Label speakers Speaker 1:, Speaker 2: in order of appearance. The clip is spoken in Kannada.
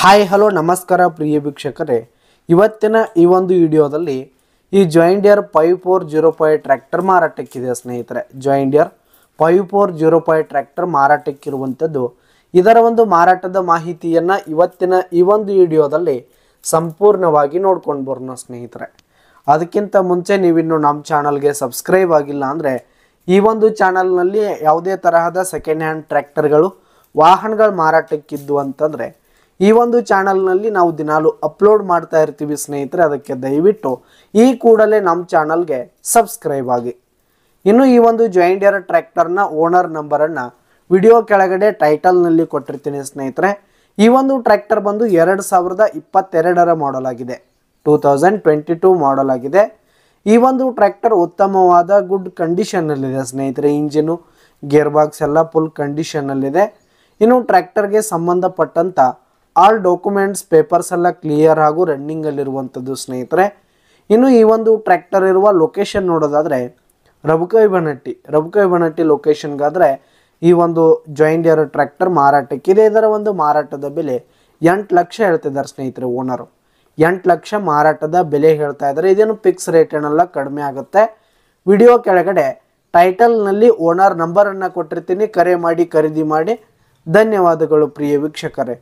Speaker 1: ಹಾಯ್ ಹಲೋ ನಮಸ್ಕಾರ ಪ್ರಿಯ ವೀಕ್ಷಕರೇ, ಇವತ್ತಿನ ಈ ಒಂದು ವಿಡಿಯೋದಲ್ಲಿ ಈ ಜಾಯಿಂಡಿಯರ್ 5405 ಟ್ರ್ಯಾಕ್ಟರ್ ಮಾರಾಟಕ್ಕಿದೆ ಸ್ನೇಹಿತರೆ. ಜಾಯಿಂಡಿಯರ್ 5405 ಟ್ರ್ಯಾಕ್ಟರ್ ಮಾರಾಟಕ್ಕಿರುವಂಥದ್ದು. ಇದರ ಒಂದು ಮಾರಾಟದ ಮಾಹಿತಿಯನ್ನು ಇವತ್ತಿನ ಈ ಒಂದು ವಿಡಿಯೋದಲ್ಲಿ ಸಂಪೂರ್ಣವಾಗಿ ನೋಡ್ಕೊಂಡು ಬರೋಣ ಸ್ನೇಹಿತರೆ. ಅದಕ್ಕಿಂತ ಮುಂಚೆ ನೀವಿನ್ನು ನಮ್ಮ ಚಾನಲ್ಗೆ ಸಬ್ಸ್ಕ್ರೈಬ್ ಆಗಿಲ್ಲ ಅಂದರೆ ಈ ಒಂದು ಚಾನಲ್ನಲ್ಲಿ ಯಾವುದೇ ತರಹದ ಸೆಕೆಂಡ್ ಹ್ಯಾಂಡ್ ಟ್ರ್ಯಾಕ್ಟರ್ಗಳು ವಾಹನಗಳು ಮಾರಾಟಕ್ಕಿದ್ದು ಅಂತಂದರೆ ಈ ಒಂದು ಚಾನಲ್ನಲ್ಲಿ ನಾವು ದಿನಾಲು ಅಪ್ಲೋಡ್ ಮಾಡ್ತಾ ಇರ್ತೀವಿ ಸ್ನೇಹಿತರೆ. ಅದಕ್ಕೆ ದಯವಿಟ್ಟು ಈ ಕೂಡಲೇ ನಮ್ಮ ಚಾನಲ್ಗೆ ಸಬ್ಸ್ಕ್ರೈಬ್ ಆಗಿ. ಇನ್ನು ಈ ಒಂದು ಜಾಯಿಂಡಿಯರ್ ಟ್ರ್ಯಾಕ್ಟರ್ನ ಓನರ್ ನಂಬರನ್ನು ವಿಡಿಯೋ ಕೆಳಗಡೆ ಟೈಟಲ್ನಲ್ಲಿ ಕೊಟ್ಟಿರ್ತೀನಿ ಸ್ನೇಹಿತರೆ. ಈ ಒಂದು ಟ್ರ್ಯಾಕ್ಟರ್ ಬಂದು 2022ರ ಮಾಡಲ್ ಆಗಿದೆ, 2022 ಮಾಡಲ್ ಆಗಿದೆ. ಈ ಒಂದು ಟ್ರ್ಯಾಕ್ಟರ್ ಉತ್ತಮವಾದ ಗುಡ್ ಕಂಡೀಷನ್ನಲ್ಲಿದೆ ಸ್ನೇಹಿತರೆ. ಇಂಜಿನು ಗೇರ್ ಬಾಕ್ಸ್ ಎಲ್ಲ ಫುಲ್ ಕಂಡೀಷನ್ನಲ್ಲಿದೆ. ಇನ್ನು ಟ್ರ್ಯಾಕ್ಟರ್ಗೆ ಸಂಬಂಧಪಟ್ಟಂಥ ಆಲ್ ಡಾಕ್ಯುಮೆಂಟ್ಸ್ ಪೇಪರ್ಸ್ ಎಲ್ಲ ಕ್ಲಿಯರ್ ಹಾಗೂ ರನ್ನಿಂಗಲ್ಲಿರುವಂಥದ್ದು ಸ್ನೇಹಿತರೆ. ಇನ್ನು ಈ ಒಂದು ಟ್ರ್ಯಾಕ್ಟರ್ ಇರುವ ಲೊಕೇಶನ್ ನೋಡೋದಾದರೆ ರಬಕೈಬನಹಟ್ಟಿ ಲೊಕೇಶನ್ಗಾದರೆ ಈ ಒಂದು ಜಾಯಿಂಡಿಯರ್ ಟ್ರ್ಯಾಕ್ಟರ್ ಮಾರಾಟಕ್ಕಿದೆ. ಇದರ ಒಂದು ಮಾರಾಟದ ಬೆಲೆ 8 ಲಕ್ಷ ಹೇಳ್ತಿದ್ದಾರೆ ಸ್ನೇಹಿತರೆ. ಓನರು 8 ಲಕ್ಷ ಮಾರಾಟದ ಬೆಲೆ ಹೇಳ್ತಾ ಇದ್ದಾರೆ. ಇದೇನು ಫಿಕ್ಸ್ ರೇಟ್ ಏನೆಲ್ಲ ಕಡಿಮೆ ಆಗುತ್ತೆ. ವಿಡಿಯೋ ಕೆಳಗಡೆ ಟೈಟಲ್ನಲ್ಲಿ ಓನರ್ ನಂಬರನ್ನು ಕೊಟ್ಟಿರ್ತೀನಿ, ಕರೆ ಮಾಡಿ ಖರೀದಿ ಮಾಡಿ. ಧನ್ಯವಾದಗಳು ಪ್ರಿಯ ವೀಕ್ಷಕರೇ.